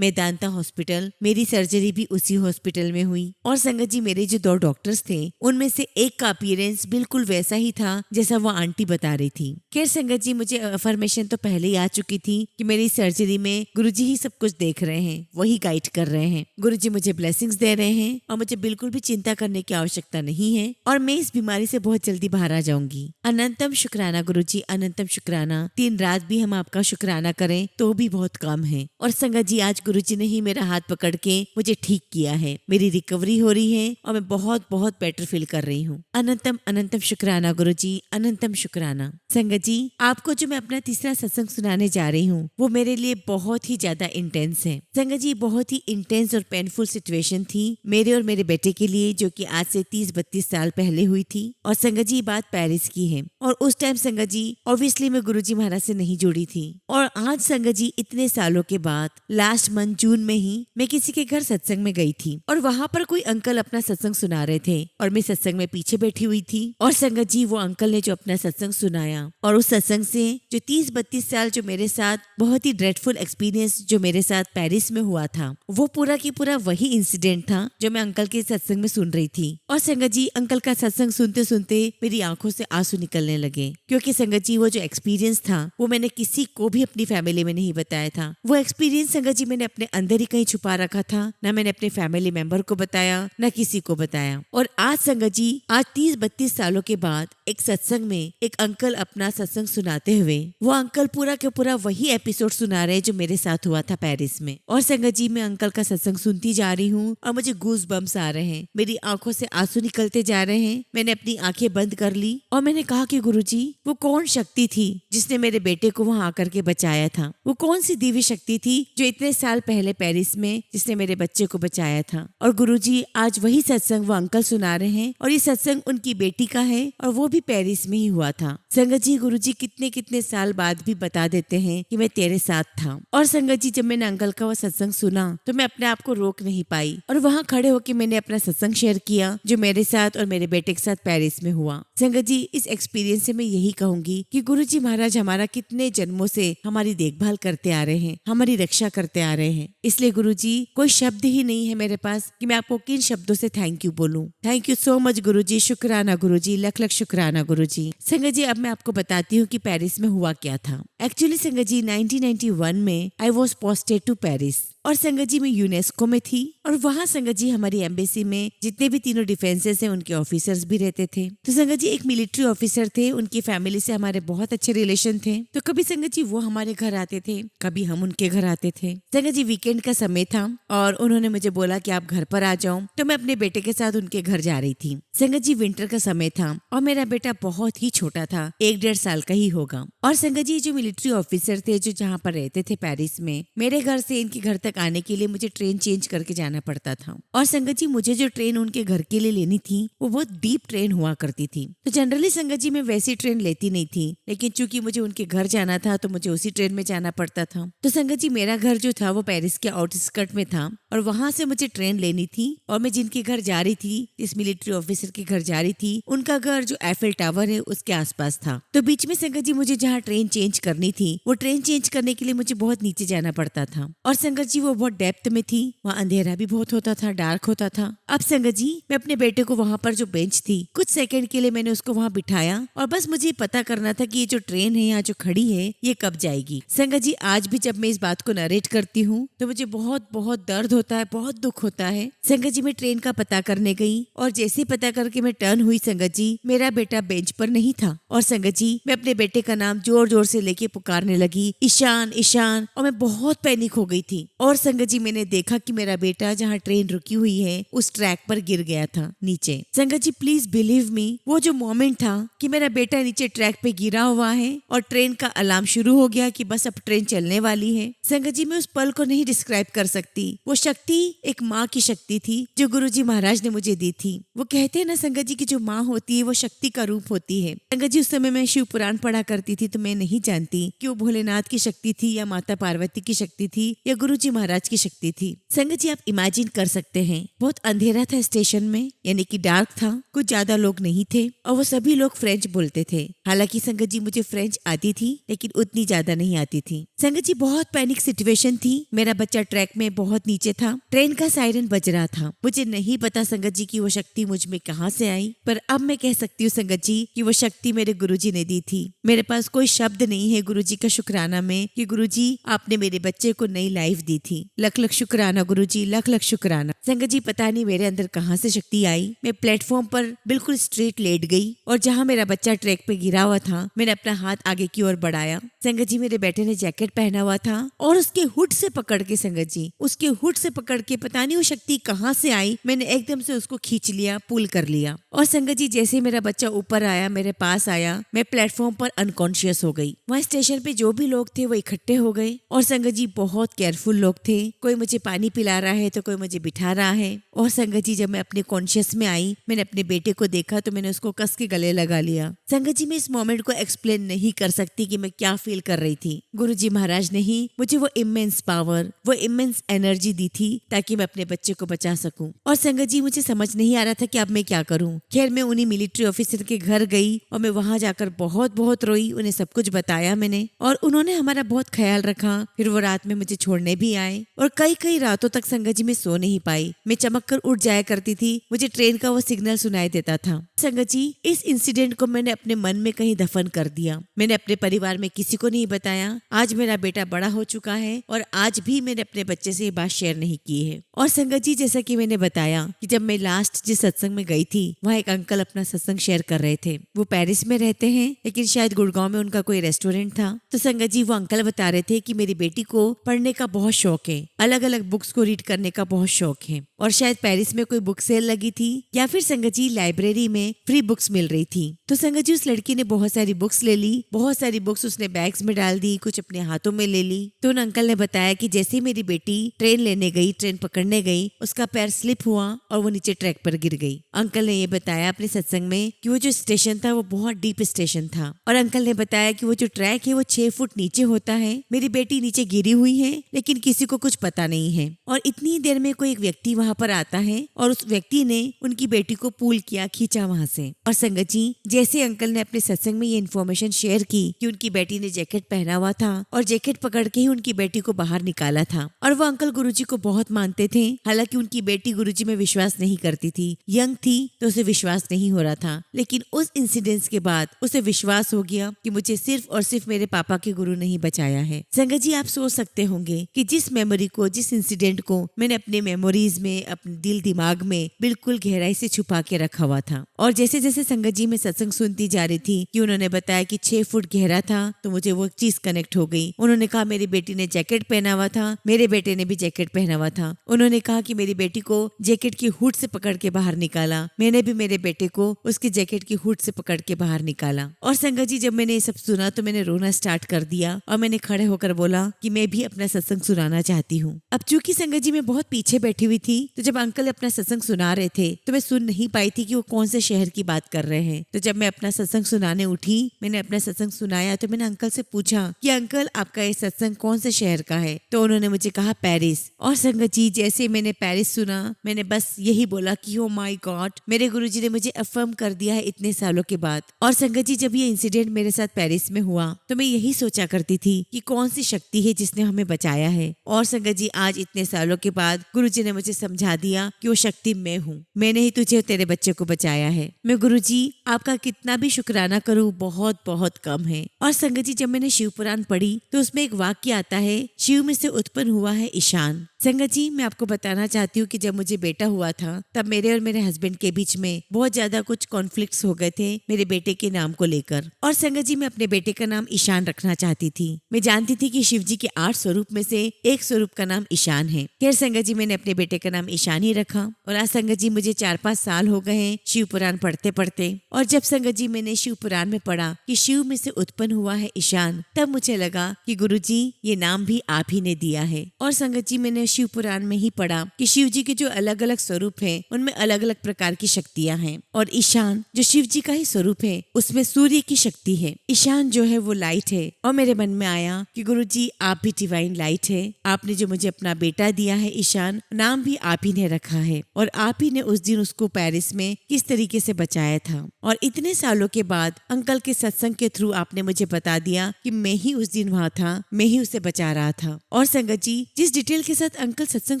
मेदांता हॉस्पिटल, मेरी सर्जरी भी उसी हॉस्पिटल में हुई। और संगत जी मेरे जो 2 डॉक्टर्स थे उनमें से एक का अपीयरेंस बिल्कुल वैसा ही था जैसा वो आंटी बता रही थी। खैर संगत जी मुझे अफर्मेशन तो पहले ही आ चुकी थी कि मेरी सर्जरी में गुरुजी ही सब कुछ देख रहे हैं, वही गाइड कर रहे हैं। गुरुजी मुझे ब्लेसिंग्स दे रहे हैं और मुझे बिल्कुल भी चिंता करने की आवश्यकता नहीं है और मैं इस बीमारी से बहुत जल्दी बाहर आ जाऊंगी। अनंतम शुक्राना गुरुजी, अनंतम शुक्राना। दिन रात भी हम आपका शुक्राना करें तो भी बहुत कम है। और संगत जी आज गुरुजी ने ही मेरा हाथ पकड़ के मुझे ठीक किया है, मेरी रिकवरी हो रही है और मैं बहुत बहुत बेटर फील कर रही हूँ। अनंतम अनंतम शुक्राना गुरुजी, अनंतम शुक्राना। संगत जी आपको जो मैं अपना तीसरा सत्संग सुनाने जा रही हूँ वो मेरे लिए बहुत ही ज्यादा इंटेंस है। संगत जी बहुत ही इंटेंस और पेनफुल सिचुएशन थी मेरे और मेरे बेटे के लिए, जो कि आज से 30-32 साल पहले हुई थी। और संगत जी बात पेरिस की है और उस टाइम संगत जी ऑब्वियसली मैं गुरुजी महाराज से नहीं जुड़ी थी। और आज संगत जी इतने सालों के बाद लास्ट मंथ जून में ही मैं किसी के घर सत्संग में गई थी और वहाँ पर कोई अंकल अपना सत्संग सुना रहे थे और मैं सत्संग में पीछे बैठी हुई थी। और संगत जी वो अंकल ने जो अपना सत्संग सुनाया और उस सत्संग से जो 30-32 साल जो मेरे साथ बहुत ही ड्रेडफुल एक्सपीरियंस जो मेरे साथ पेरिस में हुआ था वो पूरा की पूरा वही इंसिडेंट था जो मैं अंकल के सत्संग में सुन रही थी। और संगत जी अंकल का सत्संग सुनते सुनते मेरी आंखों से आंसू निकलने लगे, क्योंकि संगत जी वो जो एक्सपीरियंस था वो मैंने किसी को भी अपनी फैमिली में नहीं बताया था। वो एक्सपीरियंस संगत जी मैंने अपने अंदर ही कहीं छुपा रखा था, ना मैंने अपने फैमिली मेंबर को बताया ना किसी को बताया। और आज संगत जी आज 30-32 सालों के बाद एक सत्संग में एक अंकल अपना सत्संग सुनाते हुए वो अंकल पूरा के पूरा वही एपिसोड सुना रहे जो मेरे साथ हुआ था पेरिस में। और संगत जी मैं अंकल का सत्संग सुनती जा रही हूँ और मुझे गूज बम्स आ रहे हैं, मेरी आंखों से आंसू निकलते जा रहे हैं। मैंने अपनी आंखें बंद कर ली और मैंने कहा कि गुरुजी वो कौन शक्ति थी जिसने मेरे बेटे को वहां आकर के बचाया था, वो कौन सी दिव्य शक्ति थी जो इतने साल पहले पेरिस में जिसने मेरे बच्चे को बचाया था। और गुरुजी आज वही सत्संग वो अंकल सुना रहे हैं और ये सत्संग उनकी बेटी का है और वो भी पेरिस में ही हुआ था। संगत जी गुरुजी कितने कितने साल बाद भी बता देते हैं कि मैं तेरे साथ था। और संगत जी जब मैंने अंकल का वो सत्संग सुना तो मैं अपने आप को रोक नहीं पाई और वहाँ खड़े होकर मैंने अपना सत्संग शेयर किया जो मेरे साथ और मेरे बेटे के साथ पेरिस में हुआ। संगत जी इस एक्सपीरियंस से मैं यही कहूंगी कि गुरुजी महाराज हमारा कितने जन्मों से हमारी देखभाल करते आ रहे हैं, हमारी रक्षा करते आ रहे हैं। इसलिए गुरुजी कोई शब्द ही नहीं है मेरे पास कि मैं आपको किन शब्दों से थैंक यू बोलूं। थैंक यू सो मच गुरुजी, शुक्राना गुरुजी, लख लख शुक्राना गुरुजी। संगत जी अब मैं आपको बताती हूँ कि पेरिस में हुआ क्या था। एक्चुअली संगत जी 1991 में I was posted to Paris और संगत जी मैं यूनेस्को में थी और वहाँ संगत जी हमारी एम्बेसी में जितने भी तीनों डिफेंसेस हैं उनके ऑफिसर्स भी रहते थे। तो संगत जी एक मिलिट्री ऑफिसर थे, उनकी फैमिली से हमारे बहुत अच्छे रिलेशन थे। तो कभी संगत जी वो हमारे घर आते थे, कभी हम उनके घर आते थे। संगत जी वीकेंड का समय था और उन्होंने मुझे बोला कि आप घर पर आ जाओ, तो मैं अपने बेटे के साथ उनके घर जा रही थी। संगत जी विंटर का समय था और मेरा बेटा बहुत ही छोटा था, 1-1.5 साल का ही होगा। और संगत जी जो मिलिट्री ऑफिसर थे जो जहाँ पर रहते थे पेरिस में, मेरे घर से इनके घर तक आने के लिए मुझे ट्रेन चेंज करके जाना पड़ता था। और संगत जी मुझे जो ट्रेन उनके घर के लिए लेनी थी वो बहुत डीप ट्रेन हुआ करती थी। तो जनरली संगत जी मैं वैसी ट्रेन लेती नहीं थी, लेकिन चूंकि मुझे उनके घर जाना था तो मुझे उसी ट्रेन में जाना पड़ता था। तो संगत जी मेरा घर जो था वो पेरिस के आउटस्कर्ट में था और वहां से मुझे ट्रेन लेनी थी और मैं जिनके घर जा रही थी, जिस मिलिट्री ऑफिसर के घर जा रही थी, उनका घर जो एफिल टावर है उसके आसपास था। तो बीच में संगत जी मुझे जहाँ ट्रेन चेंज करनी थी वो ट्रेन चेंज करने के लिए मुझे बहुत नीचे जाना पड़ता था और संगत जी वो बहुत डेप्थ में थी, वहाँ अंधेरा भी बहुत होता था, डार्क होता था। अब संगत जी मैं अपने बेटे को वहाँ पर जो बेंच थी कुछ सेकंड के लिए मैंने उसको वहाँ बिठाया और बस मुझे पता करना था कि ये जो ट्रेन है यहाँ जो खड़ी है ये कब जाएगी। संगत जी आज भी जब मैं इस बात को नरेट करती हूँ तो मुझे बहुत बहुत दर्द होता है, बहुत दुख होता है। संगत जी मैं ट्रेन का पता करने गई और जैसे ही पता करके मैं टर्न हुई संगत जी मेरा बेटा बेटा बेंच पर नहीं था। और संगत जी मैं अपने बेटे का नाम जोर जोर से लेके पुकारने लगी, ईशान ईशान, और मैं बहुत पैनिक हो गई थी। और संगत जी मैंने देखा कि मेरा बेटा जहाँ ट्रेन रुकी हुई है उस ट्रैक पर गिर गया था नीचे। संगत जी प्लीज बिलीव मी, वो जो मोमेंट था कि मेरा बेटा नीचे ट्रैक पे गिरा हुआ है और ट्रेन का अलार्म शुरू हो गया कि बस अब ट्रेन चलने वाली है। संगत जी मैं उस पल को नहीं डिस्क्राइब कर सकती। वो शक्ति एक माँ की शक्ति थी जो गुरुजी महाराज ने मुझे दी थी। वो कहते हैं ना संगत जी की जो माँ होती है वो शक्ति का रूप होती है। संगत जी उस समय मैं शिव पुराण पढ़ा करती थी तो मैं नहीं जानती कि वो भोलेनाथ की शक्ति थी या माता पार्वती की शक्ति थी या गुरुजी महाराज की शक्ति थी। संगत जी आप इमेजिन कर सकते हैं बहुत अंधेरा था स्टेशन में, यानी कि डार्क था, कुछ ज्यादा लोग नहीं थे और वो सभी लोग फ्रेंच बोलते थे। हालांकि संगत जी मुझे फ्रेंच आती थी लेकिन उतनी ज्यादा नहीं आती थी। संगत जी बहुत पैनिक सिचुएशन थी। मेरा बच्चा ट्रैक में बहुत नीचे था, ट्रेन का सायरन बज रहा था। मुझे नहीं पता संगत जी की वो शक्ति मुझ में कहाँ से आई, पर अब मैं कह सकती हूँ संगत जी कि वो शक्ति मेरे गुरुजी ने दी थी। मेरे पास कोई शब्द नहीं है गुरुजी का शुक्राना में कि गुरुजी आपने मेरे बच्चे को नई लाइफ दी थी। लख लख शुक्राना गुरुजी, लख लख शुक्राना। संगत जी पता नहीं मेरे अंदर कहाँ से शक्ति आई। मैं प्लेटफॉर्म पर बिल्कुल स्ट्रेट लेट गई और जहाँ मेरा बच्चा ट्रैक पे गिरा हुआ था मैंने अपना हाथ आगे की ओर बढ़ाया। संगत जी मेरे बेटे ने जैकेट पहना हुआ था और उसके हुड से पकड़ के, संगत जी उसके हुड से पकड़ के, पता नहीं वो शक्ति कहाँ से आई, मैंने एकदम से उसको खींच लिया, पुल कर लिया। और संगत जी जैसे मेरा बच्चा ऊपर आया, मेरे पास आया, मैं प्लेटफॉर्म पर अनकॉन्शियस हो गई। वहाँ स्टेशन पे जो भी लोग थे वो इकट्ठे हो गए और संगत जी बहुत केयरफुल लोग थे। कोई मुझे पानी पिला रहा है तो कोई मुझे बिठा रहा है। और संगत जी जब मैं अपने कॉन्शियस में आई, मैंने अपने बेटे को देखा तो मैंने उसको कस के गले लगा लिया। संगत जी मैं इस मोमेंट को एक्सप्लेन नहीं कर सकती कि मैं क्या फील कर रही थी। गुरुजी महाराज ने ही मुझे वो इमेंस पावर, वो इमेंस एनर्जी दी थी ताकि मैं अपने बच्चे को बचा सकूं। और संगत जी मुझे समझ नहीं आ रहा था कि अब मैं क्या करूं। खैर मैं उन्हीं मिलिट्री ऑफिसर के घर गई और मैं वहां जाकर बहुत रोई। उन्हें सब कुछ बताया मैंने और उन्होंने हमारा बहुत ख्याल रखा। फिर वो रात में मुझे छोड़ने भी आए और कई रातों तक संगत जी में सो नहीं पाई। मैं चमक कर उठ जाया करती थी, मुझे ट्रेन का वो सिग्नल सुनाई देता था। संगत जी इस इंसिडेंट को मैंने अपने मन में कहीं दफन कर दिया। मैंने अपने परिवार में किसी को नहीं बताया। आज मेरा बेटा बड़ा हो चुका है और आज भी मैंने अपने बच्चे से ये बात शेयर नहीं की है। और संगत जी जैसा कि मैंने बताया कि जब मैं लास्ट जिस सत्संग में गई थी वहाँ एक अंकल अपना सत्संग शेयर कर रहे थे। वो पेरिस में रहते हैं लेकिन शायद गुड़गांव में उनका कोई रेस्टोरेंट था। तो संगत जी वो अंकल बता रहे थे कि मेरी बेटी को पढ़ने का बहुत शौक है, अलग अलग बुक्स को रीड करने का बहुत शौक है और शायद पेरिस में कोई बुक सेल लगी थी या फिर संगत जी लाइब्रेरी में फ्री बुक्स मिल रही थी। तो संगत जी उस लड़की ने बहुत सारी बुक्स ले ली, बहुत सारी बुक्स उसने बैग्स में डाल दी, कुछ अपने हाथों में ले ली। तो उन अंकल ने बताया कि जैसे मेरी बेटी ट्रेन लेने गई, ट्रेन पकड़ने गई, उसका पैर स्लिप हुआ और वो नीचे ट्रैक पर गिर गई। अंकल ने ये बताया अपने सत्संग में कि वो जो स्टेशन था वो बहुत डीप स्टेशन था और अंकल ने बताया कि वो जो ट्रैक है वो 6 फुट नीचे होता है। मेरी बेटी नीचे गिरी हुई है लेकिन किसी को कुछ पता नहीं है और इतनी देर में कोई एक व्यक्ति वहाँ पर आता है और उस व्यक्ति ने उनकी बेटी को पुल किया, खींचा वहाँ से। और संगत जी जैसे अंकल ने अपने सत्संग में ये इन्फॉर्मेशन शेयर की कि उनकी बेटी ने जैकेट पहना हुआ था और जैकेट पकड़ के ही उनकी बेटी को बाहर निकाला था। और वो अंकल गुरुजी को बहुत मानते थे। हालांकि उनकी बेटी गुरुजी में विश्वास नहीं करती थी, यंग थी तो उसे विश्वास नहीं हो रहा था। लेकिन उस इंसिडेंस के बाद उसे विश्वास हो गया कि मुझे सिर्फ और सिर्फ मेरे पापा के गुरु ने ही बचाया है। संगत जी आप सोच सकते होंगे कि जिस मेमोरी को, जिस इंसिडेंट को मैंने अपने मेमोरीज में, अपने दिल दिमाग में बिल्कुल गहराई से छुपा के रखा हुआ था। और जैसे जैसे संगत जी में सत्संग सुनती जा रही थी कि उन्होंने बताया कि 6 फुट गहरा था तो मुझे वो चीज कनेक्ट हो गई। उन्होंने कहा मेरी बेटी ने जैकेट पहना हुआ था, मेरे बेटे ने भी जैकेट पहना हुआ था। उन्होंने कहा कि मेरी बेटी को जैकेट की हुड से पकड़ के बाहर निकाला, मैंने भी मेरे बेटे को उसकी जैकेट की हुड से पकड़ के बाहर निकाला। और संगत जी जब मैंने ये सब सुना तो मैंने रोना स्टार्ट कर दिया और मैंने खड़े होकर बोला कि मैं भी अपना सत्संग सुनाना चाहती हूँ। अब चूंकि संगत जी मैं बहुत पीछे बैठी हुई थी तो जब अंकल अपना सत्संग सुना रहे थे तो मैं सुन नहीं पाई थी कि वो कौन से शहर की बात कर रहे हैं। तो जब मैं अपना सत्संग सुनाने उठी, मैंने अपना सत्संग सुनाया तो मैंने अंकल से पूछा कि अंकल आपका ये सत्संग कौन से शहर का है। तो उन्होंने मुझे कहा पेरिस। और संगत जी जैसे मैंने पेरिस सुना मैंने बस यही बोला कि ओ माय गॉड, मेरे गुरुजी ने मुझे अफर्म कर दिया है इतने सालों के बाद। और संगत जी जब ये इंसिडेंट मेरे साथ पेरिस में हुआ तो मैं यही सोचा करती थी कि कौन सी शक्ति है जिसने हमें बचाया है। और संगत जी आज इतने सालों के बाद गुरुजी ने मुझे समझा दिया कि वो शक्ति मैं हूँ, मैंने ही तुझे तेरे बच्चे को बचाया है। मैं गुरुजी आपका कितना भी शुक्राना करूँ बहुत बहुत कम है। और संगत जी जब मैंने शिव पुराण पढ़ी तो उसमें एक वाक्य आता है, शिव में से उत्पन्न हुआ है ईशान। संगत जी, मैं आपको बताना चाहती हूँ कि जब मुझे बेटा हुआ था तब मेरे और मेरे हस्बैंड के बीच में बहुत ज्यादा कुछ कॉन्फ्लिक्ट्स हो गए थे मेरे बेटे के नाम को लेकर। और संगत जी, मैं अपने बेटे का नाम ईशान रखना चाहती थी। मैं जानती थी कि शिव जी के 8 स्वरूप में से एक स्वरूप का नाम ईशान है। खैर संगत जी, मैंने अपने बेटे का नाम ईशान ही रखा। और आज संगत जी मुझे 4-5 साल हो गए हैं शिव पुराण पढ़ते पढ़ते। और जब संगत जी मैंने शिव पुराण में पढ़ा कि शिव में से उत्पन्न हुआ है ईशान, तब मुझे लगा कि गुरु जी ये नाम भी आप ही ने दिया है। और संगत जी, मैंने शिव पुराण में ही पढ़ा कि शिव जी के जो अलग अलग स्वरूप हैं उनमें अलग अलग प्रकार की शक्तियां हैं। और ईशान जो शिव जी का ही स्वरूप है उसमें सूर्य की शक्ति है। ईशान जो है वो लाइट है। और मेरे मन में आया कि गुरु जी आप भी डिवाइन लाइट है। आपने जो मुझे अपना बेटा दिया है ईशान, नाम भी आप ही ने रखा है। और आप ही ने उस दिन उसको पेरिस में किस तरीके से बचाया था। और इतने सालों के बाद अंकल के सत्संग के थ्रू आपने मुझे बता दिया कि मैं ही उस दिन वहाँ था, मैं ही उसे बचा रहा था। और संगत जी, जिस डिटेल के साथ अंकल सत्संग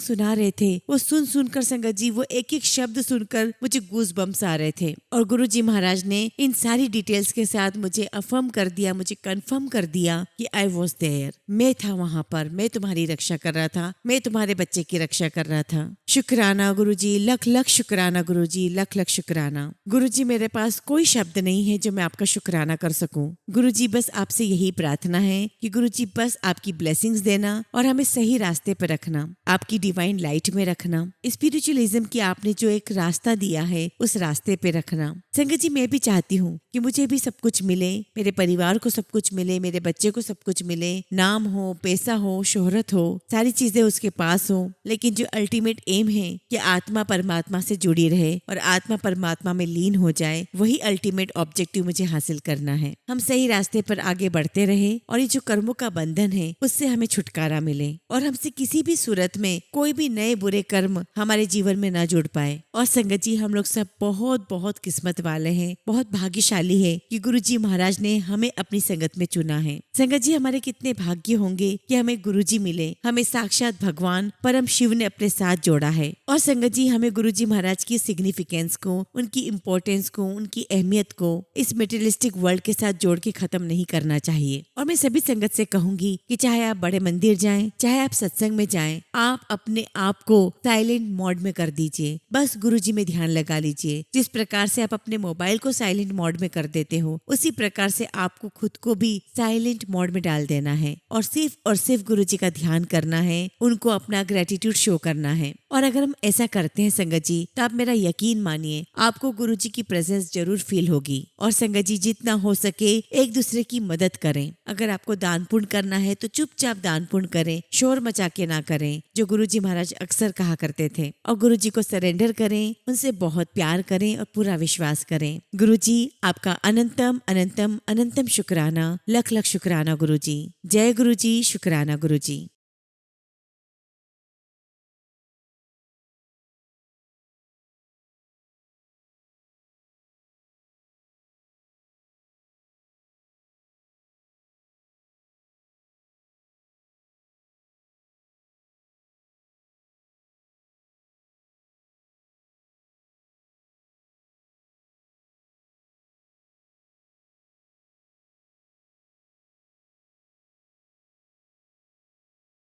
सुना रहे थे वो सुनकर संगत जी, वो एक एक शब्द सुनकर मुझे गूज बम्स आ रहे थे। और गुरु जी महाराज ने इन सारी डिटेल्स के साथ मुझे अफर्म कर दिया, मुझे कंफर्म कर दिया कि आई वॉज देयर, मैं था वहाँ पर, मैं तुम्हारी रक्षा कर रहा था, मैं तुम्हारे बच्चे की रक्षा कर रहा था। शुक्राना गुरु जी, लख लख शुक्राना गुरु जी, लख लख शुक्राना। गुरु जी, मेरे पास कोई शब्द नहीं है जो मैं आपका शुक्राना कर सकूं। गुरु जी, बस आपसे यही प्रार्थना है कि गुरु जी बस आपकी ब्लेसिंग्स देना और हमें सही रास्ते पर रखना, आपकी डिवाइन लाइट में रखना, स्पिरिचुअलिज्म की आपने जो एक रास्ता दिया है उस रास्ते पे रखना। संगत जी, मैं भी चाहती हूँ कि मुझे भी सब कुछ मिले, मेरे परिवार को सब कुछ मिले, मेरे बच्चे को सब कुछ मिले, नाम हो, पैसा हो, शोहरत हो, सारी चीजें उसके पास हो। लेकिन जो अल्टीमेट एम है कि आत्मा परमात्मा से जुड़ी रहे और आत्मा परमात्मा में लीन हो जाए, वही अल्टीमेट ऑब्जेक्टिव मुझे हासिल करना है। हम सही रास्ते पर आगे बढ़ते रहे और ये जो कर्मों का बंधन है उससे हमें छुटकारा मिले और हमसे किसी भी सूरत में कोई भी नए बुरे कर्म हमारे जीवन में न जुड़ पाए। और संगत जी, हम लोग सब बहुत बहुत किस्मत वाले हैं, बहुत भाग्यशाली है कि गुरु जी महाराज ने हमें अपनी संगत में चुना है। संगत जी, हमारे कितने भाग्य होंगे कि हमें गुरु जी मिले, हमें साक्षात भगवान परम शिव ने अपने साथ जोड़ा है। और संगत जी, हमें गुरु जी महाराज की सिग्निफिकेंस को, उनकी इम्पोर्टेंस को, उनकी अहमियत को इस मेटेरियलिस्टिक वर्ल्ड के साथ जोड़ के खत्म नहीं करना चाहिए। और मैं सभी संगत से कहूंगी कि चाहे आप बड़े मंदिर जाएं, चाहे आप सत्संग में जाएं, आप अपने आप को साइलेंट मोड में कर दीजिए। बस गुरु जी में ध्यान लगा लीजिए। जिस प्रकार से आप अपने मोबाइल को साइलेंट मोड में कर देते हो, उसी प्रकार से आपको खुद को भी साइलेंट मोड में डाल देना है और सिर्फ गुरु जी का ध्यान करना है, उनको अपना ग्रेटिट्यूड शो करना है। और अगर हम ऐसा करते हैं संगत जी, तो आप मेरा यकीन मानिए, आपको गुरु जी की प्रेजेंस जरूर फील होगी। और संगत जी, जितना हो सके एक दूसरे की मदद करें। अगर आपको दान पुण्य करना है तो चुपचाप दान पुण्य करें, शोर मचा के ना करें, जो गुरु जी महाराज अक्सर कहा करते थे। और गुरु जी को सरेंडर करें, उनसे बहुत प्यार करें और पूरा विश्वास करें। गुरु जी, आपका अनंतम अनंतम अनंतम शुक्राना, लख लख शुक्राना गुरु जी। जय गुरु जी, शुक्राना गुरु जी।